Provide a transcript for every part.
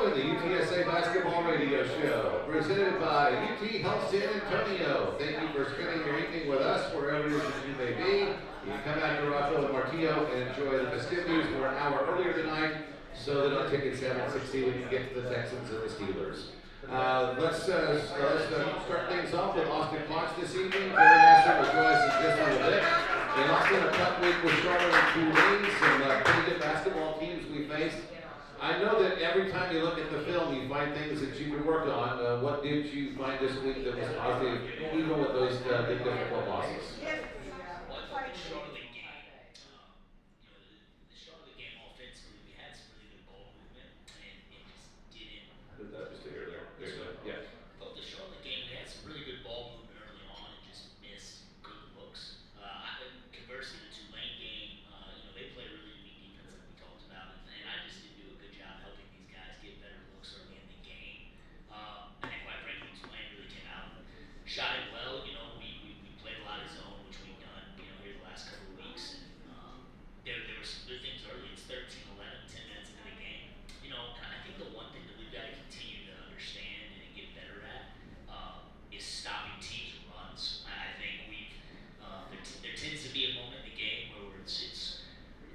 with the UTSA Basketball Radio Show, presented by UT Health San Antonio. Thank you for spending your evening with us, wherever it is that you may be. You can come out to Rockville and Martillo and enjoy the festivities. We're an hour earlier tonight, so that on ticket 760 we can get to the Texans and the Steelers. Let's start things off with Austin Claunch this evening. Terry Nasser will join us in just a little bit. In Austin, a tough week. We're starting with Tulane, some pretty good basketball teams we faced. I know that every time you look at the film, you find things that you can work on. What did you find this week that was positive, even with those big difficult losses? Well, I thought the Charlotte game, the Charlotte game offensively, we had some really good ball movement, and it just didn't. Did that just here there? There This you way. go. Yeah. I thought the Charlotte game, we had some really good ball movement early on and just missed good looks. Conversely, the Tulane game, they play a really unique defense like we talked about, and I just didn't do a good job helping these guys get better looks early in the game. And then, quite frankly, Tulane really came out and shot it well. We played a lot of zone, which we've done, here the last couple of weeks. And there were some good things early. It's 13-11, 10 minutes into the game. I think the one thing that we've got to continue to understand and get better at is stopping teams' runs. I think there tends to be a moment in the game where it's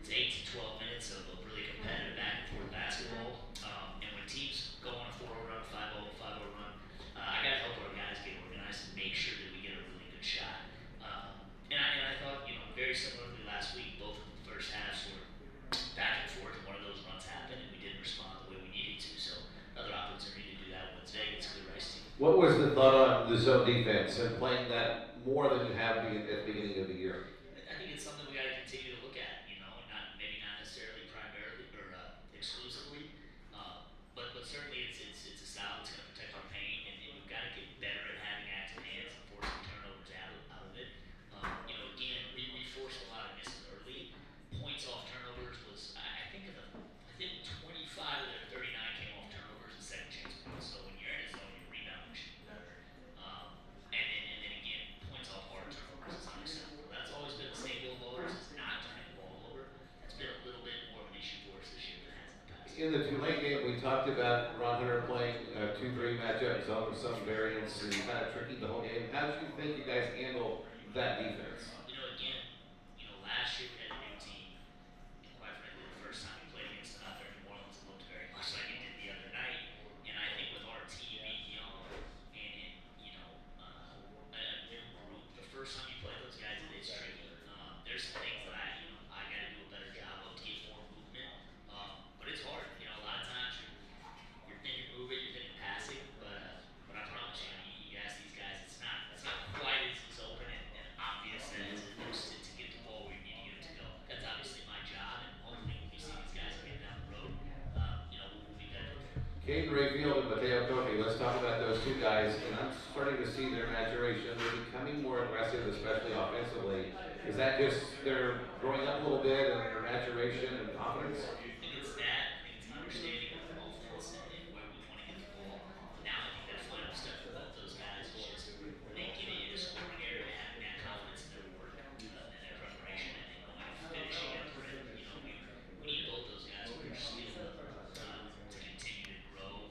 8 to 12 minutes of really competitive back and forth basketball. And when teams go on a 4-0 run, 5-0 run, I got to help our guys get organized and make sure that we get a really good shot. And I thought, very similarly last week, both of the first halves were back and forth, and one of those runs happened, and we didn't respond the way we needed to. So another opportunity to do that Wednesday against a good Rice team. What was the thought on the zone defense and playing that more than you have at the beginning of the year? I think it's something we got to continue to look at, not necessarily primarily or exclusively, but certainly it's a style that's going to protect our paint, and we've got to get better at having active hands and forcing turnovers out of it. Again, we forced a lot of misses early. Points off turnovers was I think 25 of their 39 came off turnovers and second chance points. So when you're in a zone, your rebounding should be better. And then again, points off hard turnovers is unacceptable. That's always been a staple of ours, is not turning the ball over. That's been a little bit more of an issue for us this year than it has in the past. In the Tulane game, we talked about Ron Hunter playing 2-3 matchup zone with some variance and kind of tricky the whole game. How did you think you guys handle that defense? Again, last year we had a new team, and quite frankly, the first time we played against them out there in New Orleans, it looked very much like it did the other night. And I think with our team being young and a new group, the first time you play those guys, it's tricky. There's some things that I got to do a better job of to get more movement. But it's hard. A lot of times you're thinking move it, you're thinking passing, but I promise you ask these guys, it's not quite as open and obvious as it looks to get the ball where you need to get it to go. That's obviously my job, and hopefully when we see these guys again down the road, we'll be better prepared. Caden Rayfield and Mateo Kofi, let's talk about those two guys. And I'm starting to see their maturation. They're becoming more aggressive, especially offensively. Is that just they're growing up a little bit and their maturation and confidence? I think it's that. I think it's an understanding of offense and where we want to get the ball. Now I think that final step for both those guys is just when they get in a scoring area, having that confidence in their work and their preparation, and then going and finishing at the rim. We need both those guys to push skill to continue to grow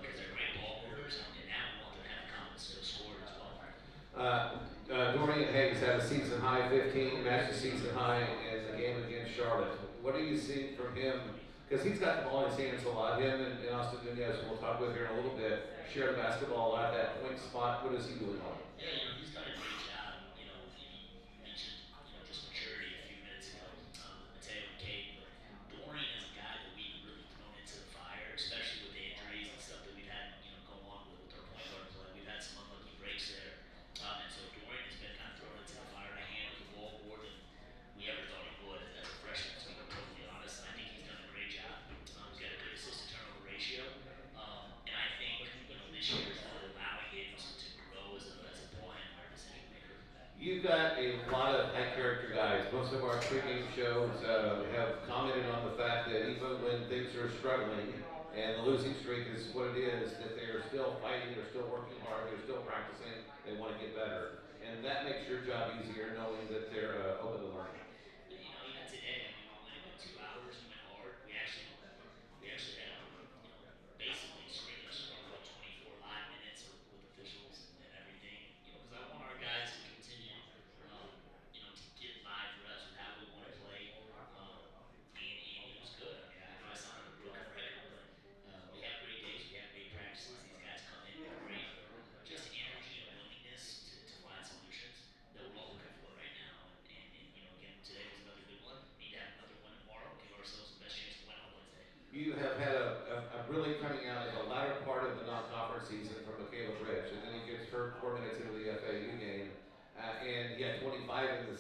because they're great ball movers, and now we want them to have the confidence to score as well. Dorian Hayes had a season high 15, matched the season high in the game against Charlotte. What do you see from him? Because he's got the ball in his hands a lot. Him and Austin Nunez, we'll talk with here in a little bit, share the basketball a lot at that point spot. What is he doing on? Yeah, he's done a great job. You mentioned, just maturity a few minutes ago with Mateo and Kate, but Dorian is a guy that we've really thrown into the fire, especially with the injuries and stuff that we've had, go on with our point guard play. We've had some unlucky breaks there. And so Dorian has been kind of thrown into the fire to handle the ball more than we ever thought he would as a freshman, to be totally honest. And I think he's done a great job. He's got a good assist to turnover ratio. And I think, this year is really allowing him to grow as a ball handler and decision maker. You've got a lot of high character guys. Most of our pregame shows have commented on the fact that even when things are struggling and the losing streak is what it is, that they're still fighting, they're still working hard, they're still practicing, they want to get better. And that makes your job easier knowing that they're open to learning. Even today, we went 2 hours, we went hard. We actually had basically scrimmage for about 24 live minutes with officials and everything. Because I want our guys to continue, to get live reps with how we want to play. And it was good. I mean, I know I sound like a broken record, but we have great days, we have great practices. These guys come in with great just energy and willingness to find solutions that we're all looking for right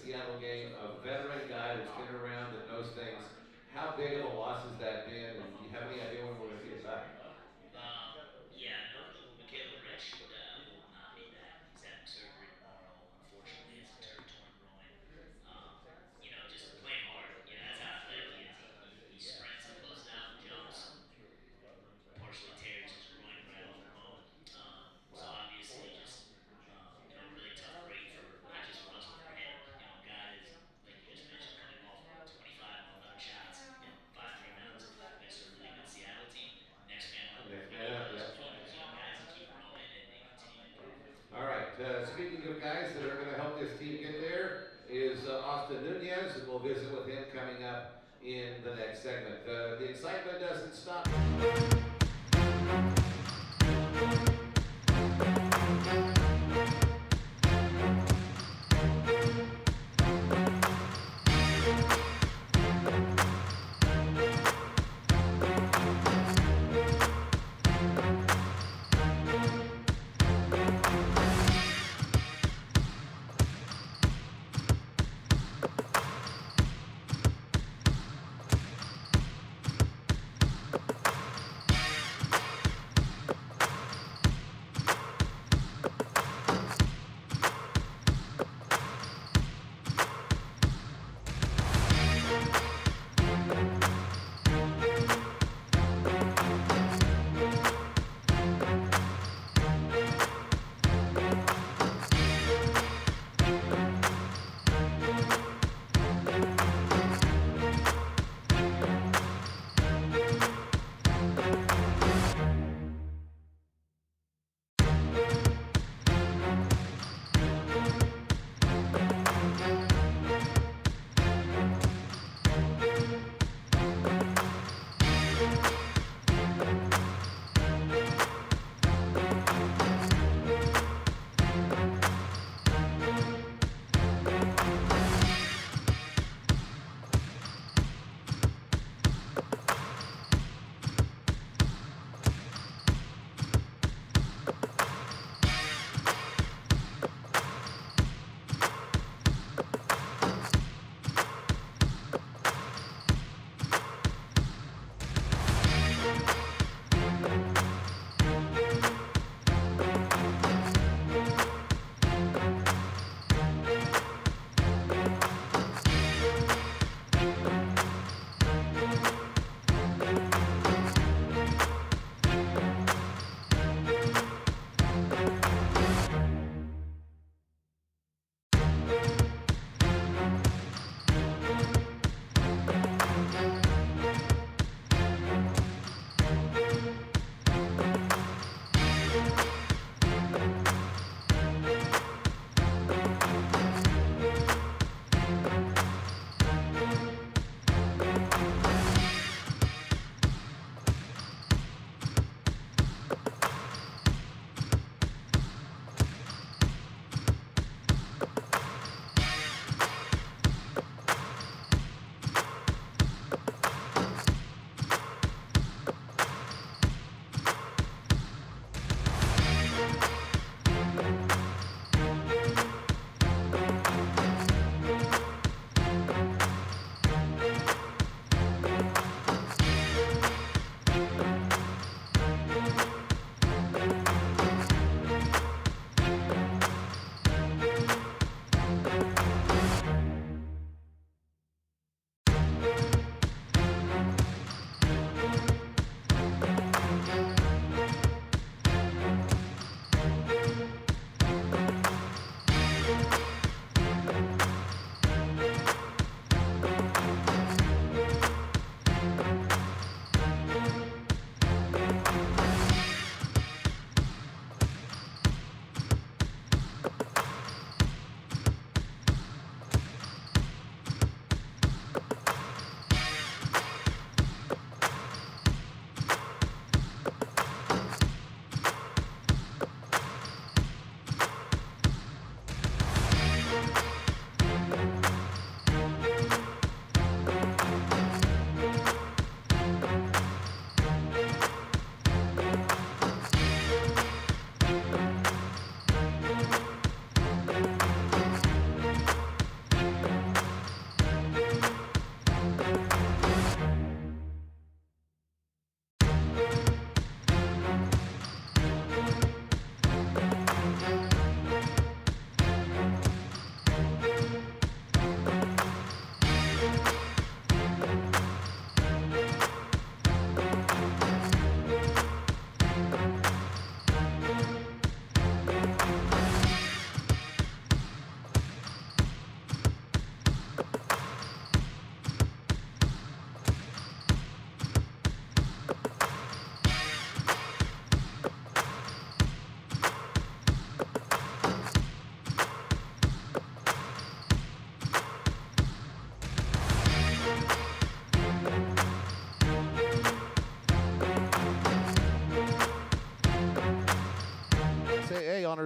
Seattle game, a veteran guy that's been around and knows things. How big of a loss has that been, and do you have any idea when we're going to see him back? Yeah, no, Michaela Rich will not be back. He's having surgery tomorrow. Unfortunately, it's a turf torn groin. Um, just playing hard. That's how athletic he is. He sprints and closes out and jumps, and partially tears his groin right off the bone. So Wow. obviously, just a really tough break for not just for us, but for him. A guy that's like you just mentioned, coming off 25 on 11 shots, 5 rebounds against a really good Seattle team. Next man up. Next We man need up, those. yep. We need those young guys to keep growing and continue to improve. All right, speaking of guys that are going to help this team get there is Austin Nunez, and we'll visit with him coming up in the next segment. The excitement doesn't stop.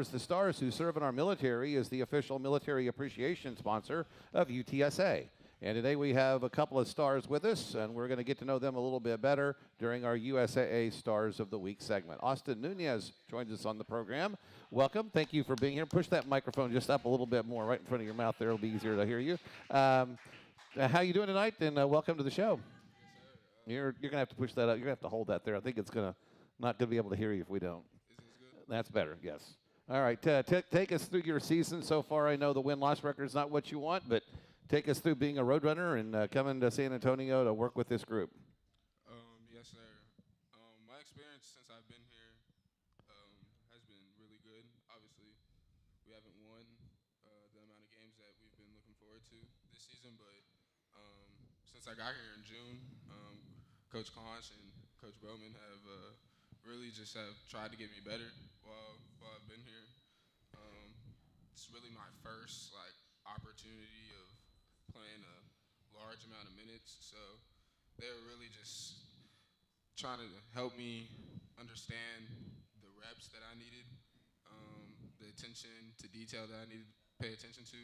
Stars. The Stars, who serve in our military, is the official military appreciation sponsor of UTSA. And today we have a couple of stars with us, and we're going to get to know them a little bit better during our USAA Stars of the Week segment. Aston Nunez joins us on the program. Welcome. Thank you for being here. Push that microphone just up a little bit more, right in front of your mouth there. It'll be easier to hear you. How you doing tonight, and welcome to the show. Yes, sir. You're going to have to push that up. You're going to have to hold that there. I think it's not going to be able to hear you if we don't. Is this good? That's better, yes. All right, take us through your season so far. I know the win-loss record is not what you want, but take us through being a roadrunner and coming to San Antonio to work with this group. Yes, sir. My experience since I've been here has been really good. Obviously, we haven't won the amount of games that we've been looking forward to this season, but since I got here in June, Coach Claunch and Coach Bowman have really just have tried to get me better while I've been here. It's really my first opportunity of playing a large amount of minutes, so they were really just trying to help me understand the reps that I needed, the attention to detail that I needed to pay attention to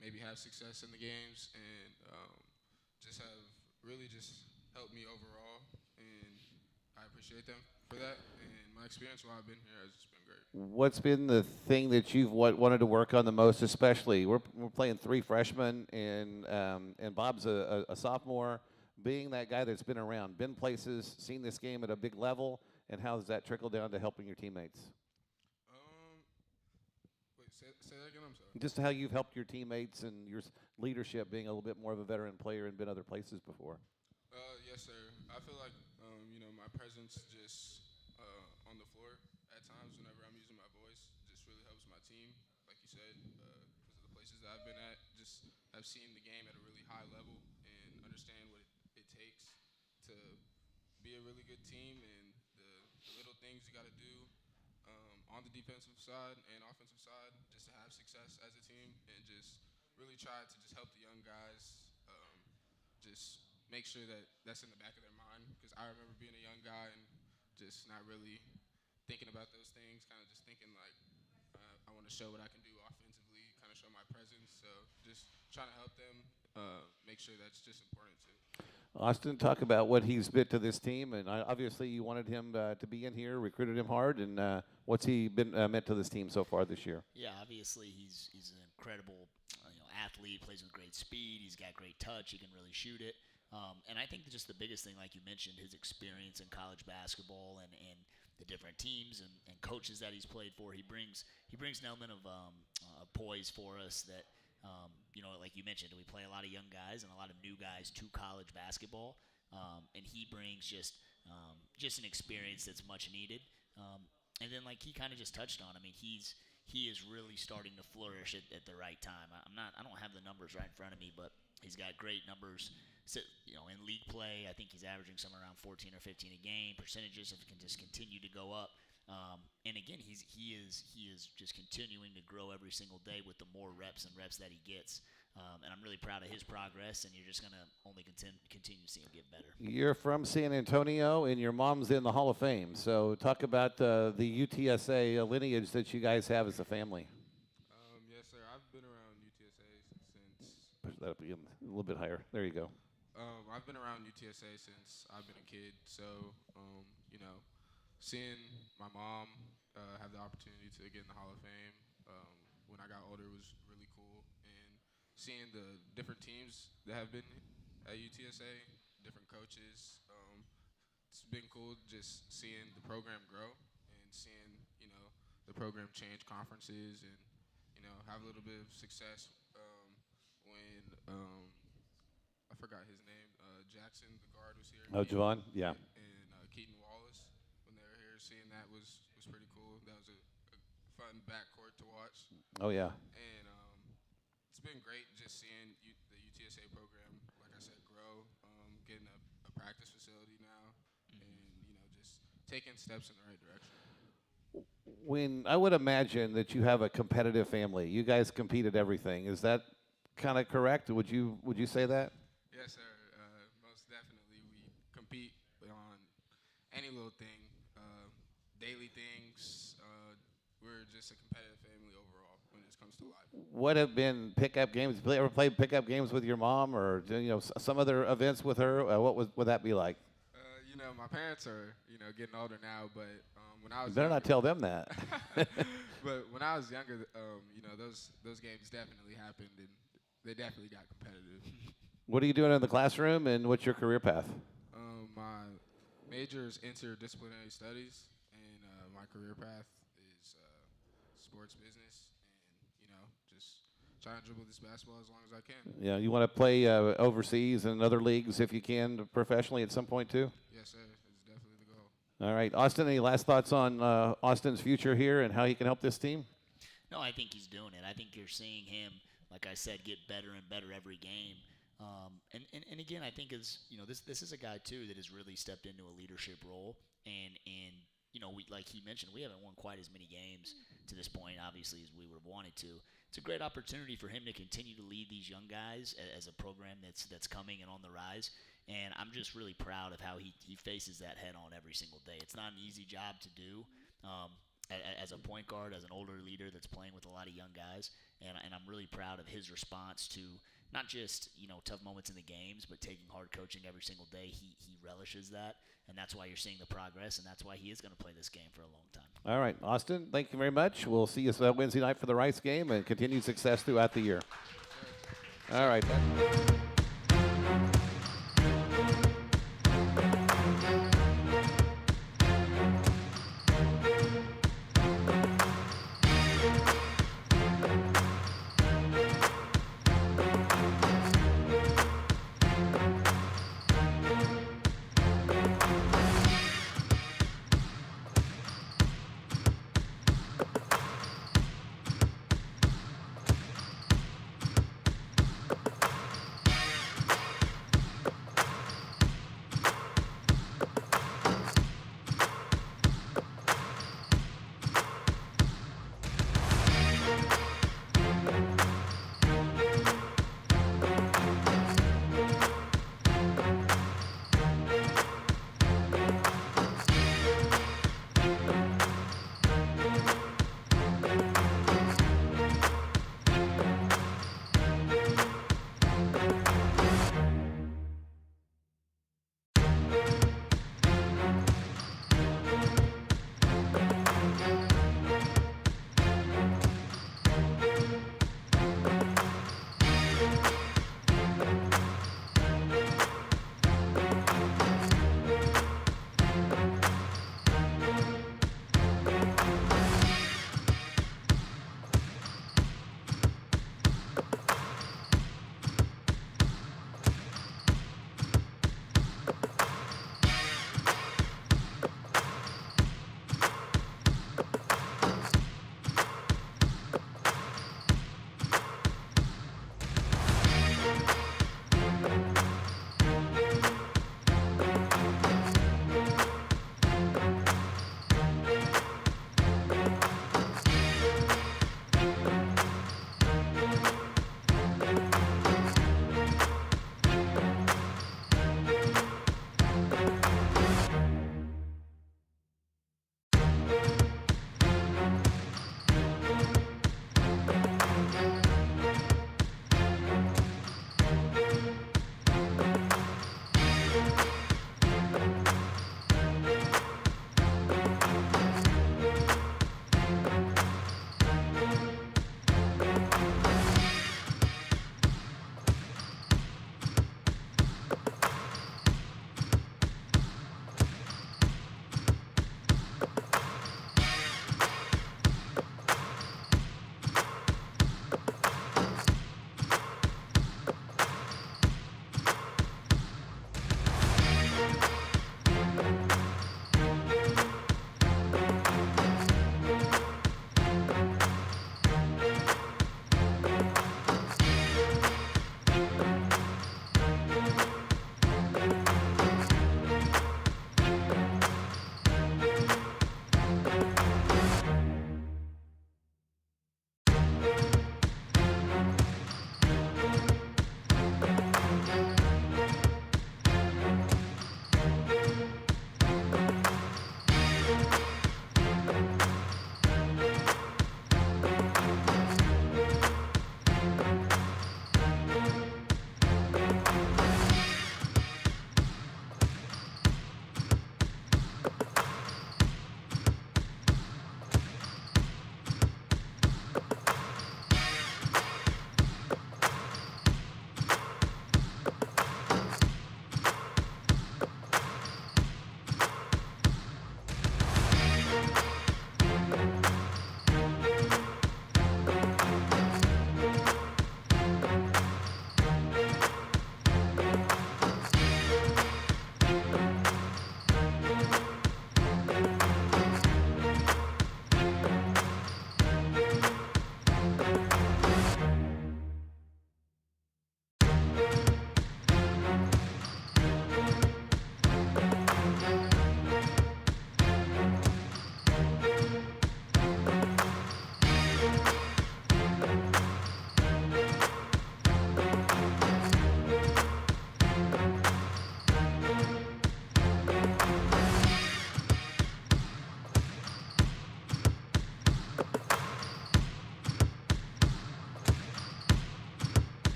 maybe have success in the games, and just have really just helped me overall, and I appreciate them for that, and my experience while I've been here has just been great. What's been the thing that you've wanted to work on the most, especially? We're playing three freshmen, and Bob's a sophomore. Being that guy that's been around, been places, seen this game at a big level, and how does that trickle down to helping your teammates? Wait, say that again, I'm sorry. Just how you've helped your teammates and your leadership, being a little bit more of a veteran player and been other places before. Yes, sir. I feel like, my presence just on the floor at times whenever I'm using my voice just really helps my team, like you said, because of the places that I've been at. Just have seen the game at a really high level and understand what it takes to be a really good team and the little things you got to do on the defensive side and offensive side just to have success as a team, and just really try to just help the young guys just make sure that that's in the back of their mind, because I remember being a young guy and just not really thinking about those things, kind of just thinking I want to show what I can do offensively, kind of show my presence. So just trying to help them make sure that's just important too. Austin, talk about what he's been to this team, and obviously you wanted him to be in here, recruited him hard, and what's he been meant to this team so far this year? Yeah, obviously he's an incredible athlete, plays with great speed, he's got great touch, he can really shoot it. And I think just the biggest thing, like you mentioned, his experience in college basketball and the different teams and coaches that he's played for. He brings an element of poise for us that, like you mentioned, we play a lot of young guys and a lot of new guys to college basketball. And he brings just an experience that's much needed. And then, like he kind of just touched on, I mean, he is really starting to flourish at the right time. I don't have the numbers right in front of me, but he's got great numbers. So, in league play, I think he's averaging somewhere around 14 or 15 a game. Percentages can just continue to go up. And again, he is just continuing to grow every single day with the more reps that he gets. And I'm really proud of his progress, and you're just going to only continue to see him get better. You're from San Antonio, and your mom's in the Hall of Fame. So talk about the UTSA lineage that you guys have as a family. Yes, sir. I've been around UTSA since. Push that up again, a little bit higher. There you go. I've been around UTSA since I've been a kid, so seeing my mom have the opportunity to get in the Hall of Fame when I got older was really cool, and seeing the different teams that have been at UTSA, different coaches, it's been cool just seeing the program grow and seeing the program change conferences and have a little bit of success when I forgot his name. Jackson, the guard, was here. Oh, Javon? Yeah. And Keaton Wallace, when they were here, seeing that was pretty cool. That was a fun backcourt to watch. Oh, yeah. And it's been great just seeing the UTSA program, like I said, grow, getting a practice facility now, and just taking steps in the right direction. When I would imagine that you have a competitive family, you guys compete at everything. Is that kind of correct? Would you say that? Yes, sir. Most definitely. We compete on any little thing, daily things. We're life. What have been pickup games? Have you ever played pickup games with your mom, or some other events with her? Would that be like? My parents are getting older now, but when I was You better not tell them that. but when I was younger, those games definitely happened, and they definitely got competitive. What are you doing in the classroom, and what's your career path? My major is interdisciplinary studies, and my career path is sports business, and just trying to dribble this basketball as long as I can. Yeah, you want to play overseas and other leagues if you can professionally at some point too? Yes, sir. It's definitely the goal. All right, Austin, any last thoughts on Austin's future here and how he can help this team? No, I think he's doing it. I think you're seeing him, like I said, get better and better every game. And again, I think this is a guy too that has really stepped into a leadership role, and we, like he mentioned, we haven't won quite as many games to this point, obviously, as we would have wanted to. It's a great opportunity for him to continue to lead these young guys as a program that's coming and on the rise. And I'm just really proud of how he faces that head on every single day. It's not an easy job to do. As a point guard, as an older leader that's playing with a lot of young guys, and I'm really proud of his response to not just tough moments in the games, but taking hard coaching every single day. He relishes that, and that's why you're seeing the progress, and that's why he is going to play this game for a long time. All right, Austin, thank you very much. We'll see you Wednesday night for the Rice game, and continued success throughout the year. All right.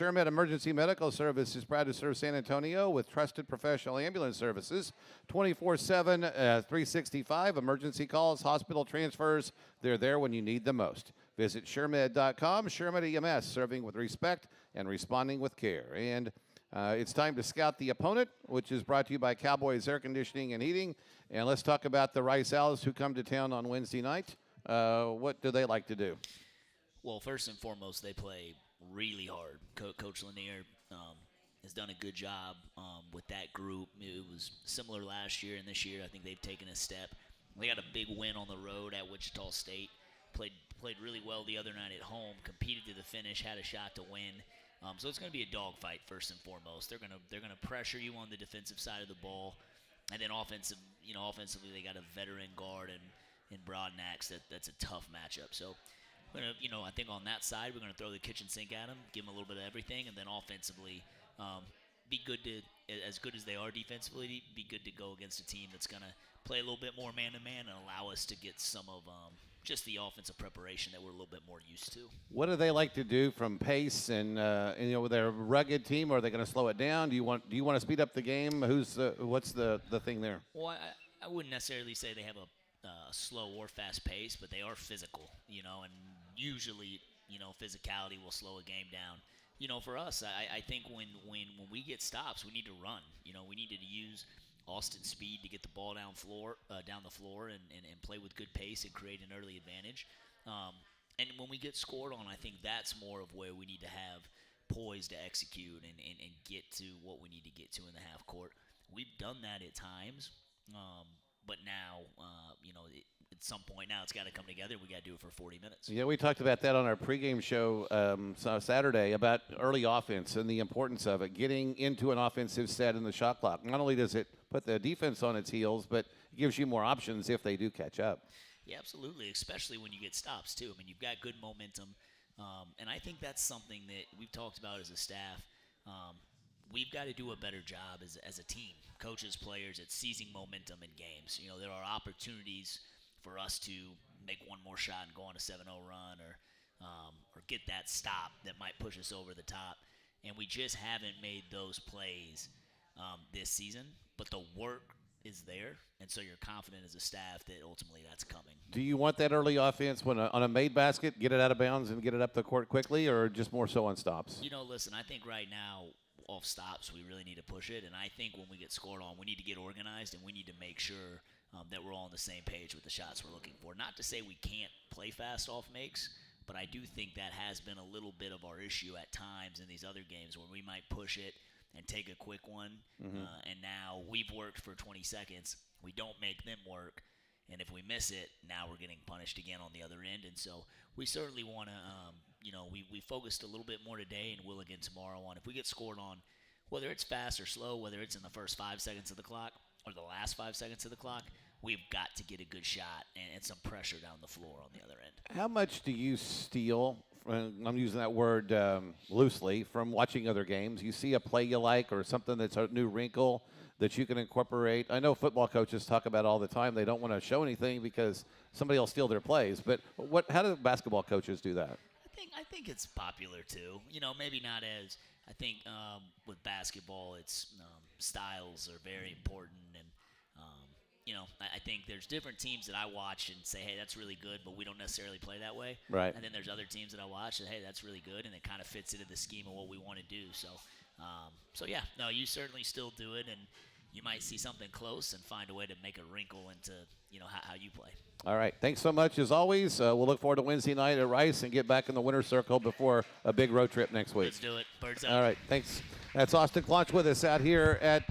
SureMed Emergency Medical Service is proud to serve San Antonio with trusted professional ambulance services 24/7, 365. Emergency calls, hospital transfers, they're there when you need them most. Visit SureMed.com. SureMed EMS, serving with respect and responding with care. And it's time to scout the opponent, which is brought to you by Cowboys Air Conditioning and Heating. And let's talk about the Rice Owls who come to town on Wednesday night. What do they like to do? Well, first and foremost, they play really hard. Coach Lanier has done a good job with that group. It was similar last year, and this year I think they've taken a step. They got a big win on the road at Wichita State. Played really well the other night at home. Competed to the finish. Had a shot to win. So it's going to be a dogfight first and foremost. They're gonna pressure you on the defensive side of the ball, and then offensively they got a veteran guard in Broadnax that's a tough matchup. So. I think on that side, we're going to throw the kitchen sink at them, give them a little bit of everything, and then offensively, be as good as they are defensively, be good to go against a team that's going to play a little bit more man-to-man and allow us to get some of just the offensive preparation that we're a little bit more used to. What do they like to do from pace and with their rugged team? Are they going to slow it down? Do you want to speed up the game? What's the thing there? Well, I wouldn't necessarily say they have a slow or fast pace, but they are physical, and usually, physicality will slow a game down. For us, I think when we get stops, we need to run. We need to use Austin's speed to get the ball down the floor and play with good pace and create an early advantage. And when we get scored on, I think that's more of where we need to have poise to execute and get to what we need to get to in the half court. We've done that at times. But now, at some point now it's got to come together. We got to do it for 40 minutes. Yeah, we talked about that on our pregame show Saturday about early offense and the importance of it, getting into an offensive set in the shot clock. Not only does it put the defense on its heels, but it gives you more options if they do catch up. Yeah, absolutely, especially when you get stops, too. I mean, you've got good momentum, and I think that's something that we've talked about as a staff. We've got to do a better job as a team, coaches, players, at seizing momentum in games. There are opportunities for us to make one more shot and go on a 7-0 run or get that stop that might push us over the top. And we just haven't made those plays this season, but the work is there, and so you're confident as a staff that ultimately that's coming. Do you want that early offense on a made basket, get it out of bounds and get it up the court quickly, or just more so on stops? Listen, I think right now off stops we really need to push it, and I think when we get scored on, we need to get organized and we need to make sure that we're all on the same page with the shots we're looking for. Not to say we can't play fast off makes, but I do think that has been a little bit of our issue at times in these other games where we might push it and take a quick one, and now we've worked for 20 seconds. We don't make them work, and if we miss it, now we're getting punished again on the other end. And so we certainly want to, we focused a little bit more today and will again tomorrow on if we get scored on, whether it's fast or slow, whether it's in the first 5 seconds of the clock or the last 5 seconds of the clock, we've got to get a good shot and some pressure down the floor on the other end. How much do you steal, I'm using that word loosely, from watching other games? You see a play you like or something that's a new wrinkle that you can incorporate? I know football coaches talk about all the time. They don't want to show anything because somebody will steal their plays. But how do basketball coaches do that? I think it's popular too. Maybe not as I think with basketball, it's styles are very important, and I think there's different teams that I watch and say, hey, that's really good, but we don't necessarily play that way. Right. And then there's other teams that I watch that, hey, that's really good, and it kind of fits into the scheme of what we want to do. So yeah, no, you certainly still do it, and you might see something close and find a way to make a wrinkle into how you play. All right. Thanks so much, as always. We'll look forward to Wednesday night at Rice and get back in the winner's circle before a big road trip next week. Let's do it. Birds up. All right. Thanks. That's Austin Claunch with us out here at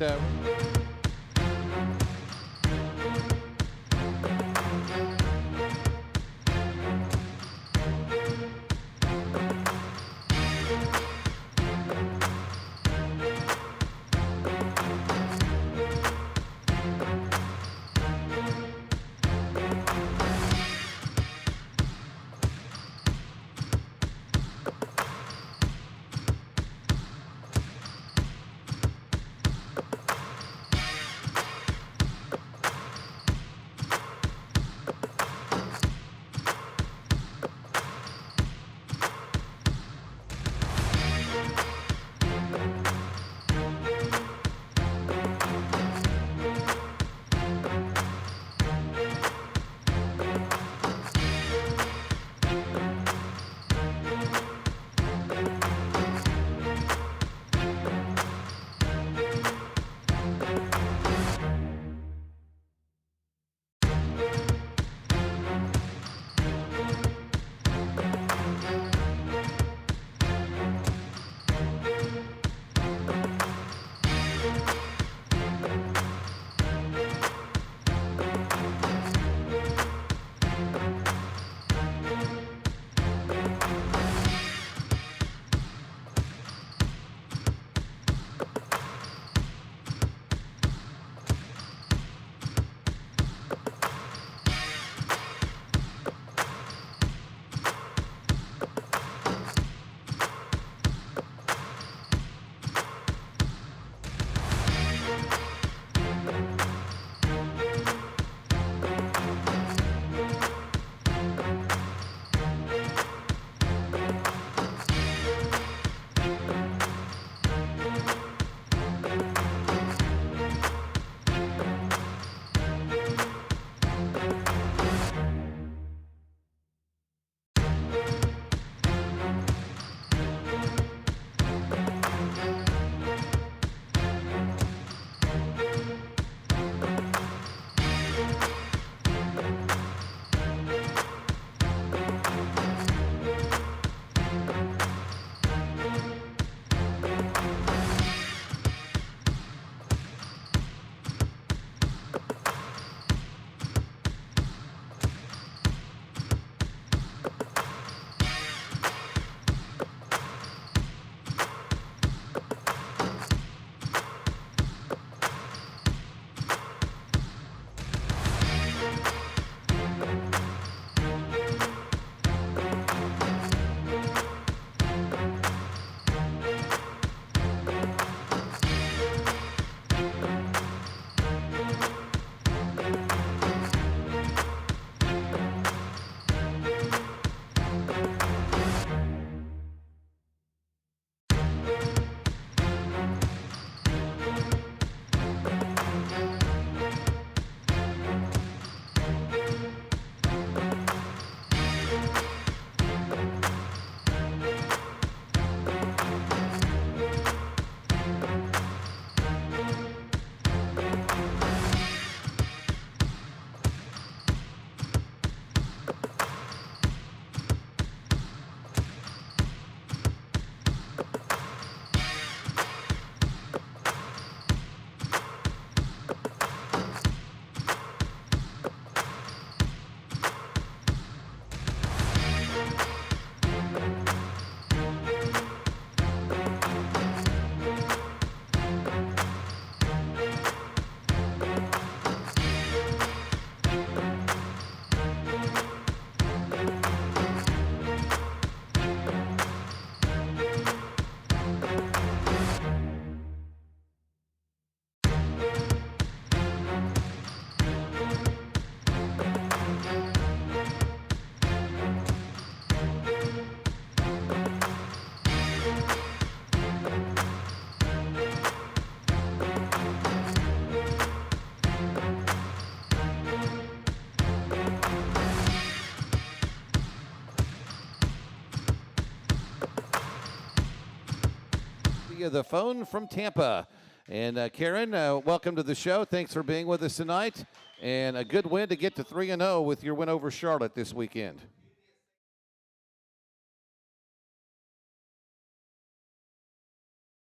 via the phone from Tampa. And Karen, welcome to the show. Thanks for being with us tonight. And a good win to get to 3-0 with your win over Charlotte this weekend.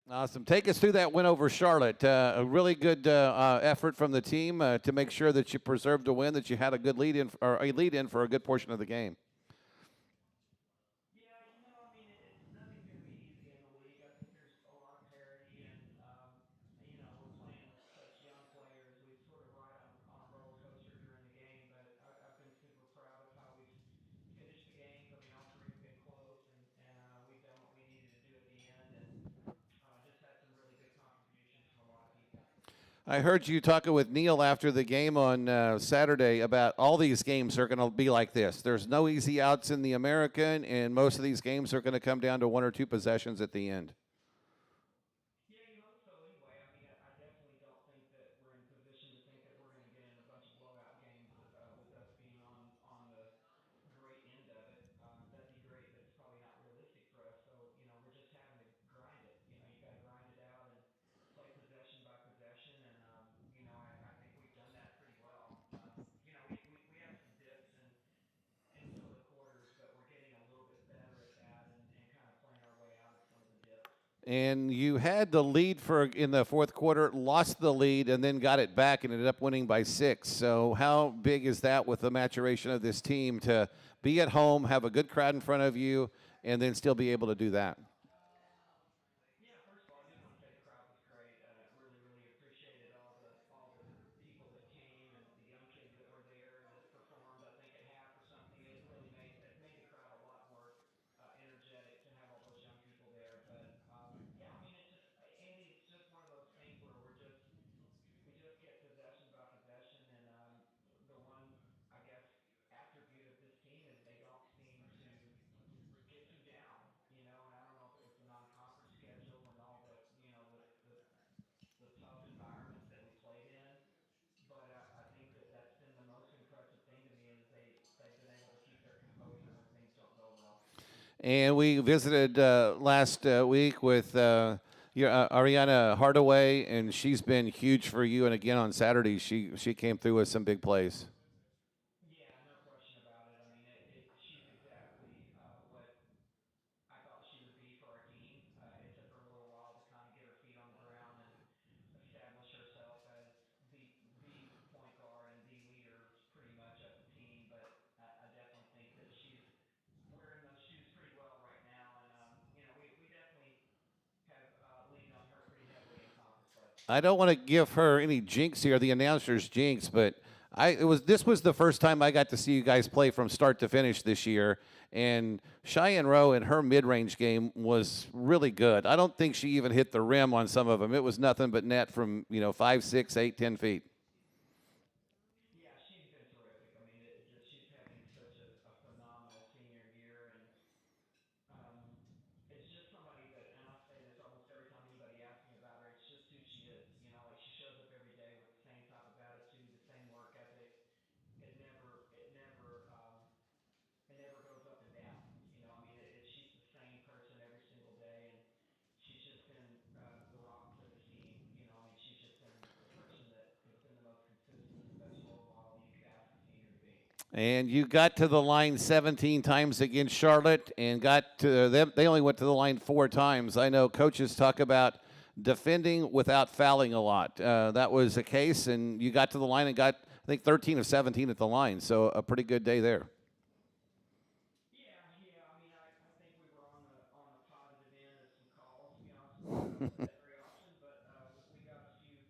Awesome. Take us through that win over Charlotte. A really good effort from the team to make sure that you preserved a win, that you had a good lead in, or a lead in for a good portion of the game. Yeah, I mean, nothing's going to be easy in the league. I think there's a lot of parity, and we're playing such young players. We sort of ride on a roller coaster during the game, but I've been super proud of how we've finished the games. I mean, all three have been close, and we've done what we needed to do at the end, and just had some really good contributions from a lot of people. I heard you talking with Neil after the game on Saturday about all these games are going to be like this. There's no easy outs in the American, and most of these games are going to come down to one or two possessions at the end. Yeah, you hope so anyway. I mean, I definitely don't think that we're in position to think that we're going to get in a bunch of blowout games with us being on the great end of it. That'd be great, but it's probably not realistic for us. So, we're just having to grind it. You got to grind it out and play possession by possession. And, I think we've done that pretty well. We have some dips in some of the quarters, but we're getting a little bit better at that and kind of playing our way out of some of the dips. And you had the lead in the fourth quarter, lost the lead, and then got it back and ended up winning by 6. So how big is that with the maturation of this team to be at home, have a good crowd in front of you, and then still be able to do that? Yeah, first of all, I just want to say the crowd was great. Really, really appreciated all the people that came and the young kids that were there that performed. I think at half or something, it made the crowd a lot more energetic to have all those young people there. But yeah, I mean, it's just Andy, it's just one of those things where we just get possession by possession, and the one I guess attribute of this team is they don't seem to get too down, and I don't know if it was the non-conference schedule and all the tough environments that we played in, but I think that's been the most impressive thing to me is they've been able to keep their composure when things don't go well. And we visited last week with your Ariana Hardaway, and she's been huge for you. And again on Saturday, she came through with some big plays. Yeah, no question about it. I mean, she's exactly what I thought she would be for our team. It took her a little while to kind of get her feet on the ground and establish herself as the point guard and the leader pretty much of the team. But I definitely think that she's wearing those shoes pretty well right now. And we definitely have leaned on her pretty heavily in conference play. I don't want to give her any jinx here, the announcer's jinx, but this was the first time I got to see you guys play from start to finish this year, and Cheyenne Rowe in her mid-range game was really good. I don't think she even hit the rim on some of them. It was nothing but net from 5, 6, 8, 10 feet. Yeah, she's been terrific. I mean, she's having such a phenomenal senior year, and um, it's just somebody that, and I say this almost every time anybody asks me about her, it's just who she is. Like she shows up every day with the same type of attitude, the same work ethic. It never goes up and down. I mean, she's the same person every single day, and she's just been the rock for this team. I mean, she's just been the person that has been the most consistent and the best role model you could ask a senior to be. And you got to the line 17 times against Charlotte and got to them. They only went to the line 4 times. I know coaches talk about defending without fouling a lot. That was the case, and you got to the line and got, I think, 13 of 17 at the line. So a pretty good day there. Yeah. I mean, I think we were on the positive end of some calls. To be honest with you, we don't see that very often, but we got a few.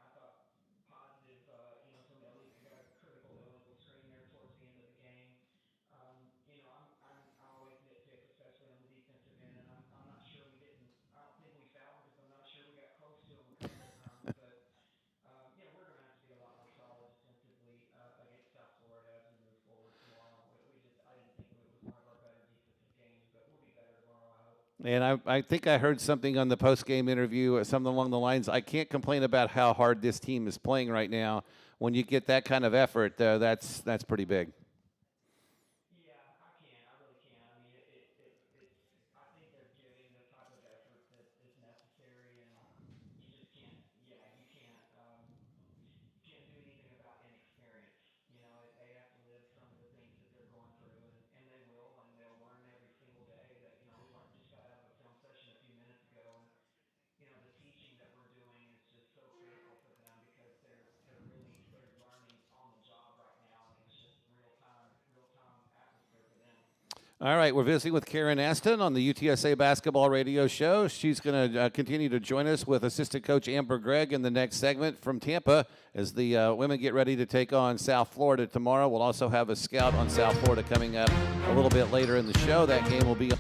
I thought positive. Some Elika got a critical illegal screen there towards the end of the game. I always nitpick, especially on the defensive end, and I'm not sure we didn't. I don't think we fouled because I'm not sure we got close to him a couple of times, but. We're going to have to be a lot more solid defensively against South Florida as we move forward tomorrow. I didn't think it was one of our better defensive games, but we'll be better tomorrow, I hope. And I think I heard something on the post-game interview, something along the lines, I can't complain about how hard this team is playing right now. When you get that kind of effort, that's pretty big. Yeah, I can. I really can. I mean, I think they're giving the type of effort that is necessary All right, we're visiting with Karen Aston on the UTSA basketball radio show. She's going to continue to join us with assistant coach Amber Gregg in the next segment from Tampa as the women get ready to take on South Florida tomorrow. We'll also have a scout on South Florida coming up a little bit later in the show. That game will be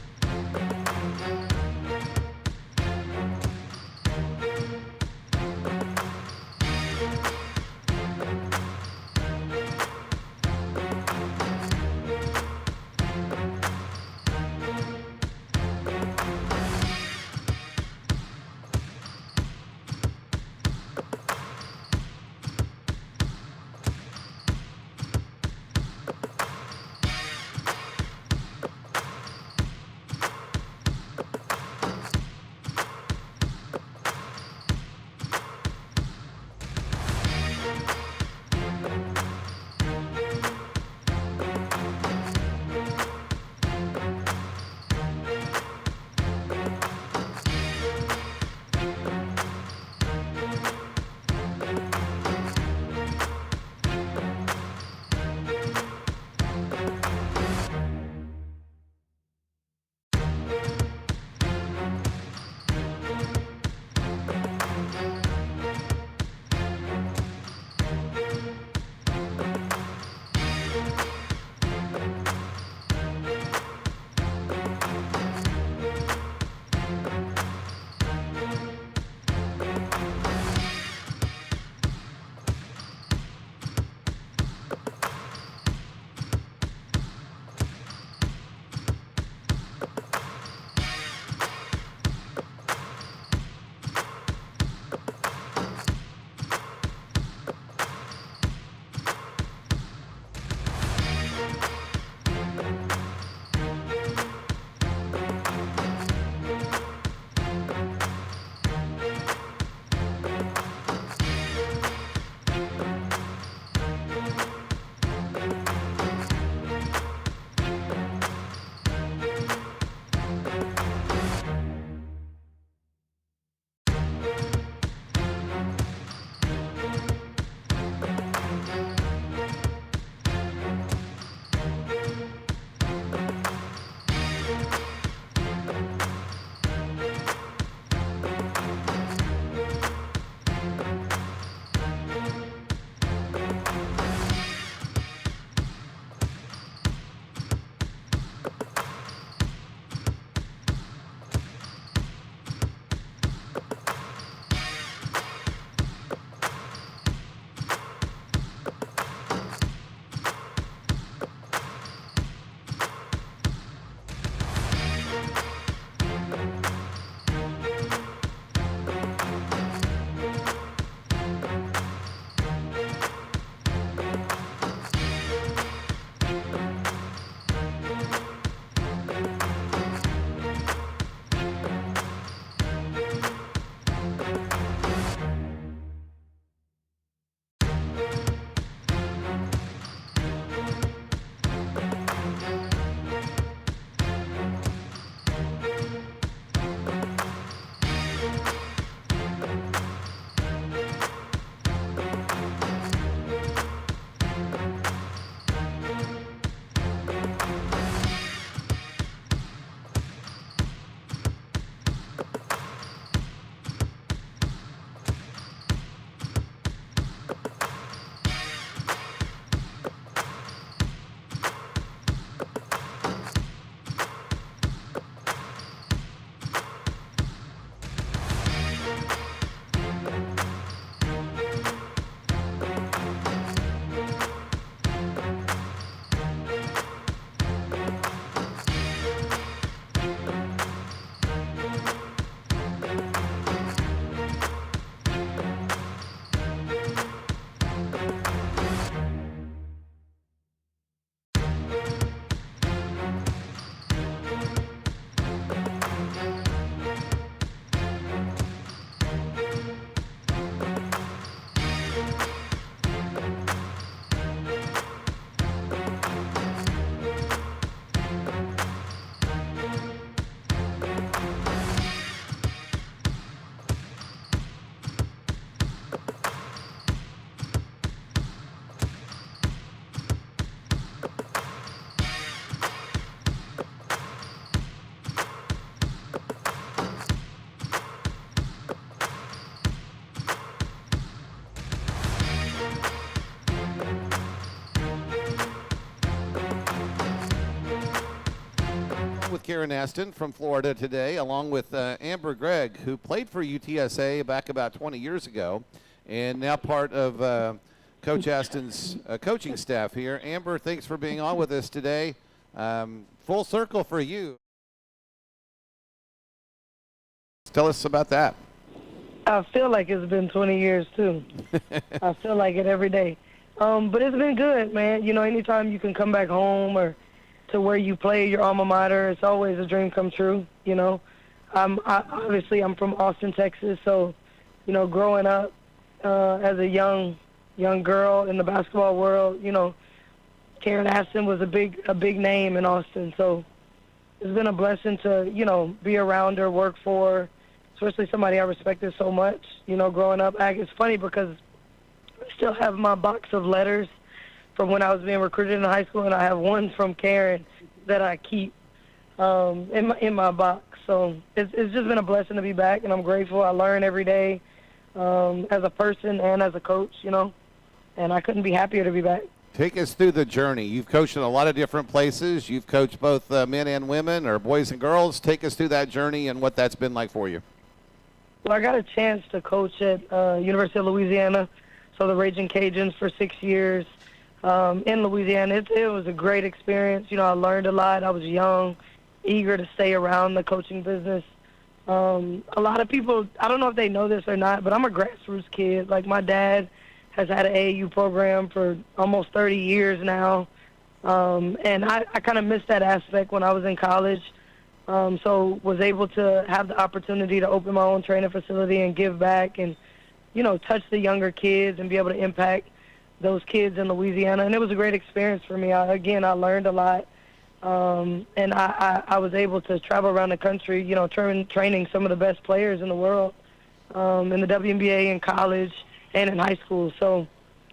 Karen Aston from Florida today, along with Amber Gregg, who played for UTSA back about 20 years ago, and now part of Coach Aston's coaching staff here. Amber, thanks for being on with us today. Full circle for you. Tell us about that. I feel like it's been 20 years, too. I feel like it every day. But it's been good, man. You know, anytime you can come back home or to where you play your alma mater, it's always a dream come true, you know. Obviously, I'm from Austin, Texas, so, you know, growing up as a young girl in the basketball world, you know, Karen Aston was a big name in Austin. So it's been a blessing to, you know, be around her, work for her, especially somebody I respected so much, you know, growing up. It's funny because I still have my box of letters from when I was being recruited in high school, and I have one from Karen that I keep in my box. So it's just been a blessing to be back, and I'm grateful. I learn every day as a person and as a coach, you know, and I couldn't be happier to be back. Take us through the journey. You've coached in a lot of different places. You've coached both men and women, or boys and girls. Take us through that journey and what that's been like for you. Well, I got a chance to coach at University of Louisiana, so the Raging Cajuns for 6 years in Louisiana. It was a great experience. You know, I learned a lot. I was young, eager to stay around the coaching business. A lot of people, I don't know if they know this or not, but I'm a grassroots kid. Like, my dad has had an AAU program for almost 30 years now. And I kind of missed that aspect when I was in college. So was able to have the opportunity to open my own training facility and give back and, you know, touch the younger kids and be able to impact those kids in Louisiana. And it was a great experience for me. I learned a lot. And I was able to travel around the country, you know, training some of the best players in the world in the WNBA, in college, and in high school. So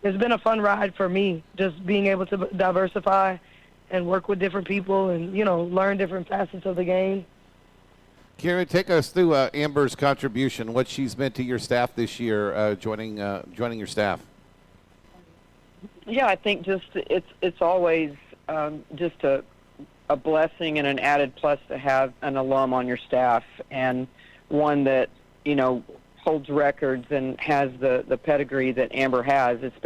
it's been a fun ride for me, just being able to diversify and work with different people and, you know, learn different facets of the game. Karen, take us through Amber's contribution, what she's meant to your staff this year, joining your staff. Yeah, I think just it's always just a blessing and an added plus to have an alum on your staff, and one that, you know, holds records and has the pedigree that Amber has. It's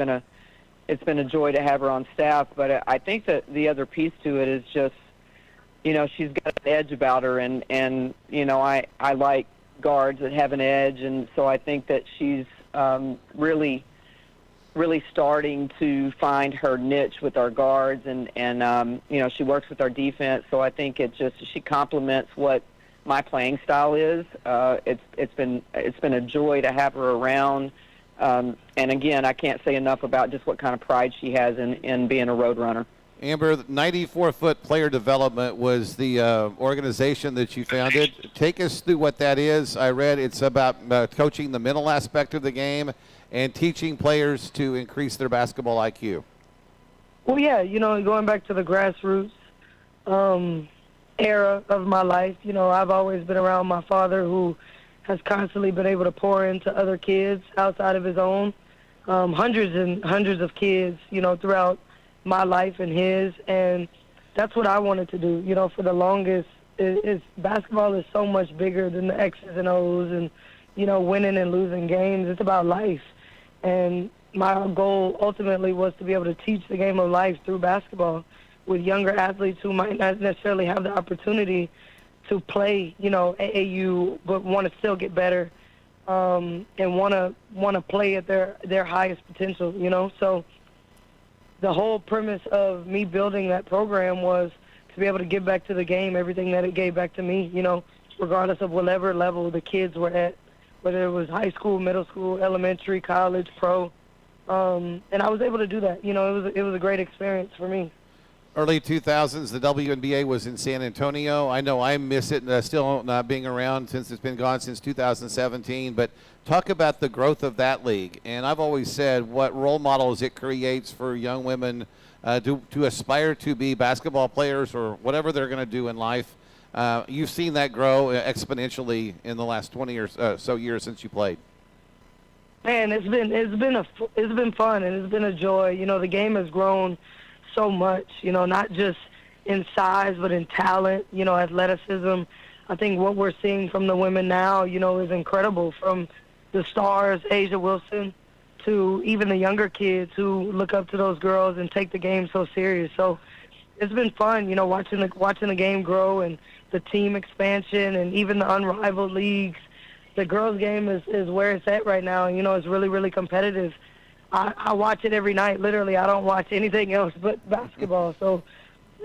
been a joy to have her on staff, but I think that the other piece to it is just, you know, she's got an edge about her, and you know, I like guards that have an edge, and so I think that she's really starting to find her niche with our guards, and you know, she works with our defense, so I think she complements what my playing style is. It's been a joy to have her around. And again, I can't say enough about just what kind of pride she has in being a road runner. Amber, 94-foot player development was the organization that you founded. Take us through what that is. I read it's about coaching the mental aspect of the game and teaching players to increase their basketball IQ. Well, yeah, you know, going back to the grassroots era of my life, you know, I've always been around my father, who has constantly been able to pour into other kids outside of his own. Hundreds and hundreds of kids, you know, throughout my life and his, and that's what I wanted to do. You know, for the longest, basketball is so much bigger than the X's and O's and, you know, winning and losing games. It's about life. And my goal ultimately was to be able to teach the game of life through basketball with younger athletes who might not necessarily have the opportunity to play, you know, AAU, but want to still get better, and want to play at their highest potential, you know. So the whole premise of me building that program was to be able to give back to the game everything that it gave back to me, you know, regardless of whatever level the kids were at, whether it was high school, middle school, elementary, college, pro. And I was able to do that. You know, it was a great experience for me. Early 2000s, the WNBA was in San Antonio. I know I miss it, still not being around since it's been gone since 2017. But talk about the growth of that league. And I've always said what role models it creates for young women to aspire to be basketball players or whatever they're going to do in life. You've seen that grow exponentially in the last 20 or so years since you played. Man, it's been fun and it's been a joy. You know, the game has grown so much, you know, not just in size, but in talent, athleticism. I think what we're seeing from the women now, is incredible, from the stars, Asia Wilson, to even the younger kids who look up to those girls and take the game so serious. So it's been fun, watching the game grow and the team expansion and even the unrivaled leagues. The girls' game is where it's at right now. It's really, really competitive. I watch it every night. Literally, I don't watch anything else but basketball. So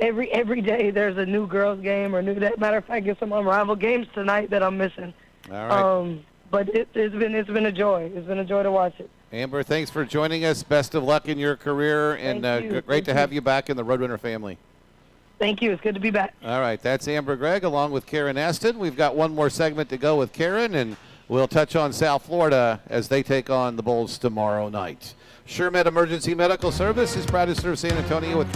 every day there's a new girls' game or matter of fact, there's some unrivaled games tonight that I'm missing. All right. But it's been a joy. It's been a joy to watch it. Amber, thanks for joining us. Best of luck in your career, and great to have you back in the Roadrunner family. Thank you. It's good to be back. All right, that's Amber Gregg along with Karen Aston. We've got one more segment to go with Karen, and we'll touch on South Florida as they take on the Bulls tomorrow night. SureMed Emergency Medical Service is proud to serve San Antonio with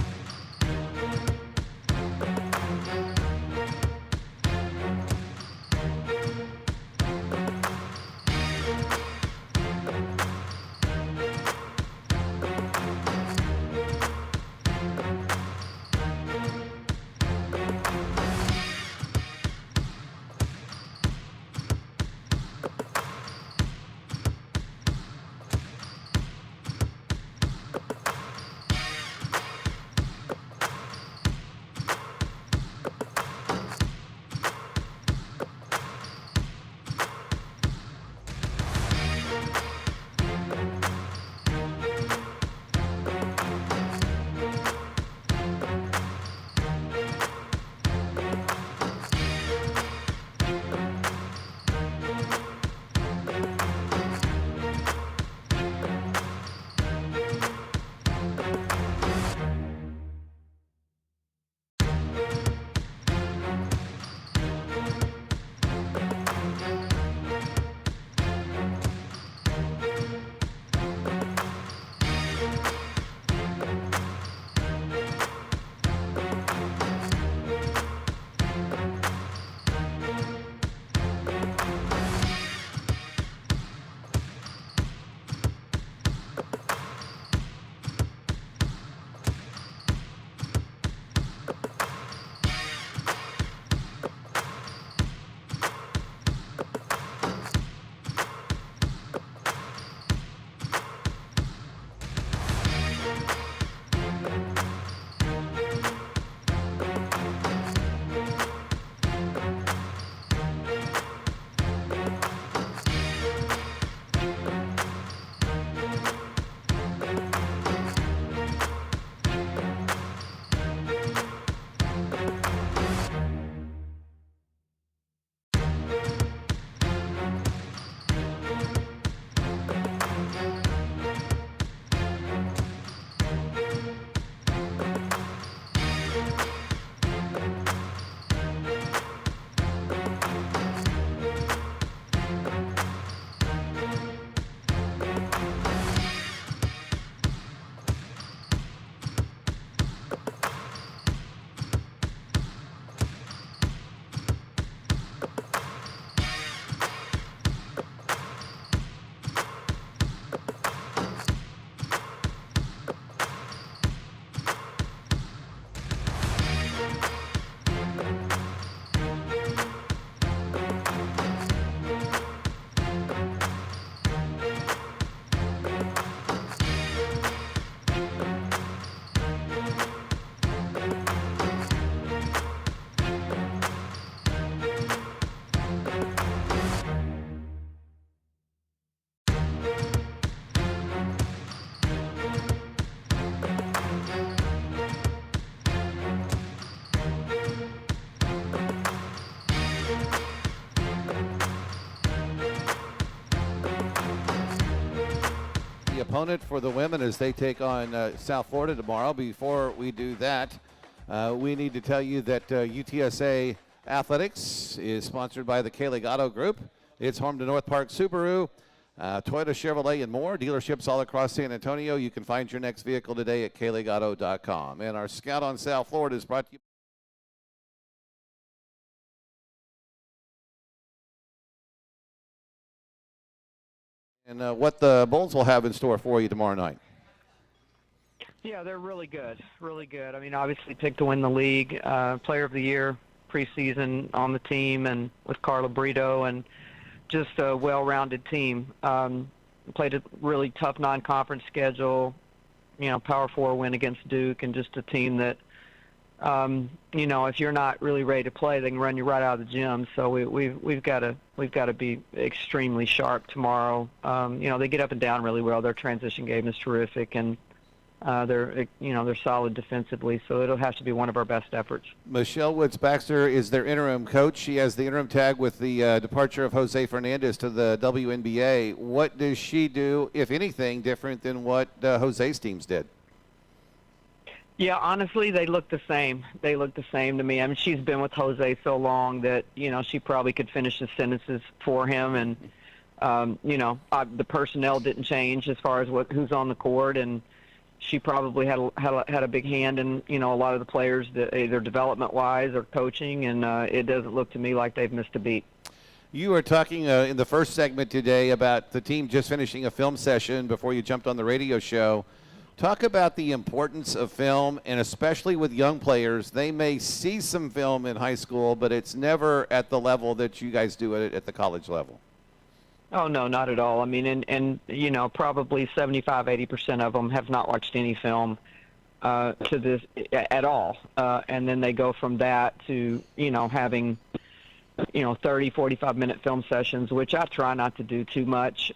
the opponent for the women as they take on South Florida tomorrow. Before we do that, we need to tell you that UTSA Athletics is sponsored by the Kaylee Gatto Group. It's home to North Park Subaru, Toyota, Chevrolet, and more. Dealerships all across San Antonio. You can find your next vehicle today at KayleeGatto.com. And our Scout on South Florida is brought to you. And what the Bulls will have in store for you tomorrow night. Yeah, they're really good, really good. I mean, obviously picked to win the league, player of the year preseason on the team, and with Carla Brito, and just a well-rounded team. Played a really tough non-conference schedule, Power 4 win against Duke, and just a team that, if you're not really ready to play, they can run you right out of the gym. So we've got to be extremely sharp tomorrow. They get up and down really well. Their transition game is terrific, and they're solid defensively, so it'll have to be one of our best efforts. Michelle Woods-Baxter is their interim coach. She has the interim tag with the departure of Jose Fernandez to the WNBA. What does she do, if anything, different than what Jose's teams did? Yeah, honestly, they look the same. They look the same to me. I mean, she's been with Jose so long that, she probably could finish the sentences for him. And, the personnel didn't change as far as who's on the court, and she probably had a big hand in, a lot of the players, either development-wise or coaching, and it doesn't look to me like they've missed a beat. You were talking in the first segment today about the team just finishing a film session before you jumped on the radio show. Talk about the importance of film, and especially with young players. They may see some film in high school, but it's never at the level that you guys do it at the college level. Oh, no, not at all. I mean, and probably 75-80% of them have not watched any film to this at all. And then they go from that to, having, 30, 45-minute film sessions, which I try not to do too much,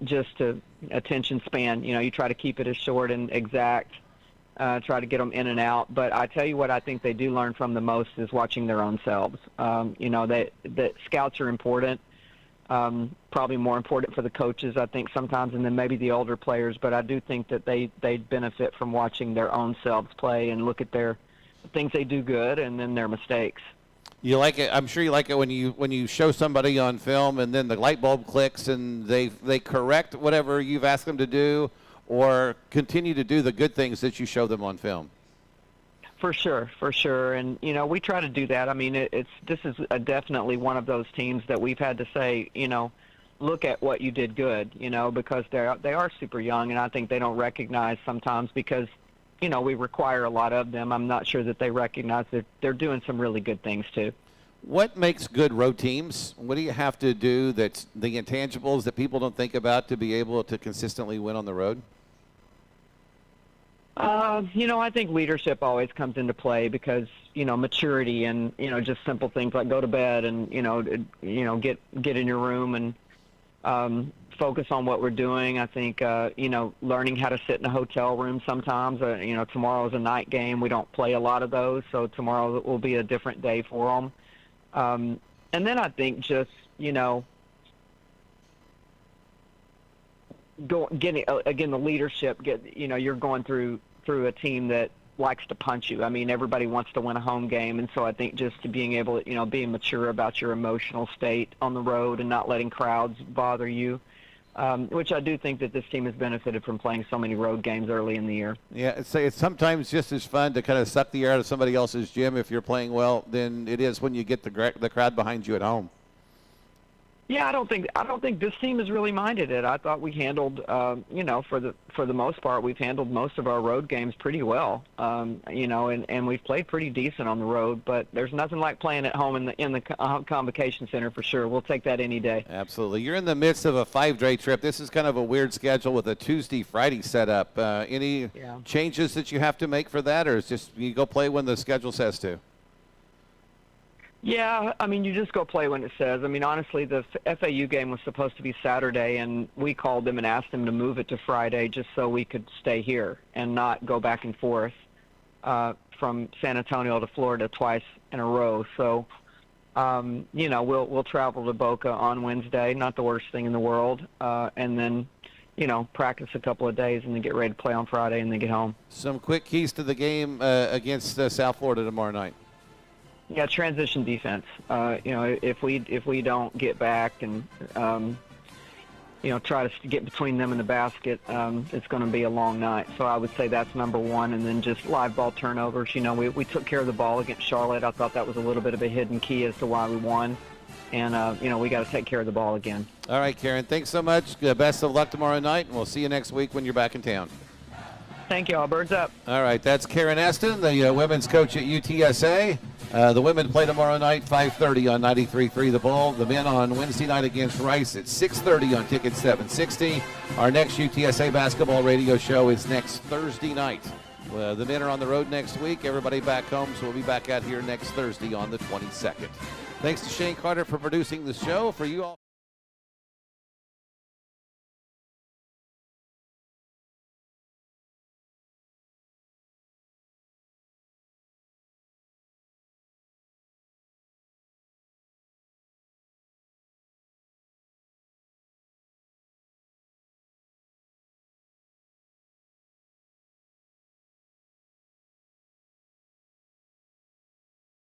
just to attention span. You try to keep it as short and exact, try to get them in and out. But I tell you what I think they do learn from the most is watching their own selves. That scouts are important. Probably more important for the coaches, I think, sometimes, and then maybe the older players. But I do think that they benefit from watching their own selves play and look at their things they do good and then their mistakes. You like it? I'm sure you like it when you show somebody on film and then the light bulb clicks and they correct whatever you've asked them to do, or continue to do the good things that you show them on film. For sure, and we try to do that. I mean, this is definitely one of those teams that we've had to say, look at what you did good, because they are super young, and I think they don't recognize sometimes because, we require a lot of them. I'm not sure that they recognize that they're doing some really good things too. What makes good road teams? What do you have to do that's the intangibles that people don't think about to be able to consistently win on the road? I think leadership always comes into play because, maturity and, just simple things like go to bed and, get in your room and focus on what we're doing. I think, learning how to sit in a hotel room sometimes. Tomorrow's a night game. We don't play a lot of those, so tomorrow will be a different day for them. And then I think just, getting the leadership. You're going through a team that likes to punch you. I mean, everybody wants to win a home game, and so I think just being able to, being mature about your emotional state on the road and not letting crowds bother you, which I do think that this team has benefited from playing so many road games early in the year. Yeah, it's sometimes just as fun to kind of suck the air out of somebody else's gym if you're playing well than it is when you get the crowd behind you at home. Yeah, I don't think this team has really minded it. I thought we handled, for the most part, we've handled most of our road games pretty well, and we've played pretty decent on the road. But there's nothing like playing at home in the Convocation Center for sure. We'll take that any day. Absolutely. You're in the midst of a 5-day trip. This is kind of a weird schedule with a Tuesday, Friday setup. Any changes that you have to make for that, or is just you go play when the schedule says to? Yeah, I mean, you just go play when it says. I mean, honestly, the FAU game was supposed to be Saturday, and we called them and asked them to move it to Friday just so we could stay here and not go back and forth from San Antonio to Florida twice in a row. So, we'll travel to Boca on Wednesday, not the worst thing in the world, and then, practice a couple of days and then get ready to play on Friday and then get home. Some quick keys to the game against South Florida tomorrow night. Yeah, transition defense. If we don't get back and try to get between them and the basket, it's going to be a long night. So I would say that's number one, and then just live ball turnovers. We took care of the ball against Charlotte. I thought that was a little bit of a hidden key as to why we won, and we got to take care of the ball again. All right, Karen. Thanks so much. Best of luck tomorrow night, and we'll see you next week when you're back in town. Thank you all. Birds up. All right, that's Karen Aston, the women's coach at UTSA. The women play tomorrow night, 5:30 on 93.3 The Bull. The men on Wednesday night against Rice at 6:30 on Ticket 760. Our next UTSA basketball radio show is next Thursday night. The men are on the road next week. Everybody back home, so we'll be back out here next Thursday on the 22nd. Thanks to Shane Carter for producing the show. For you all.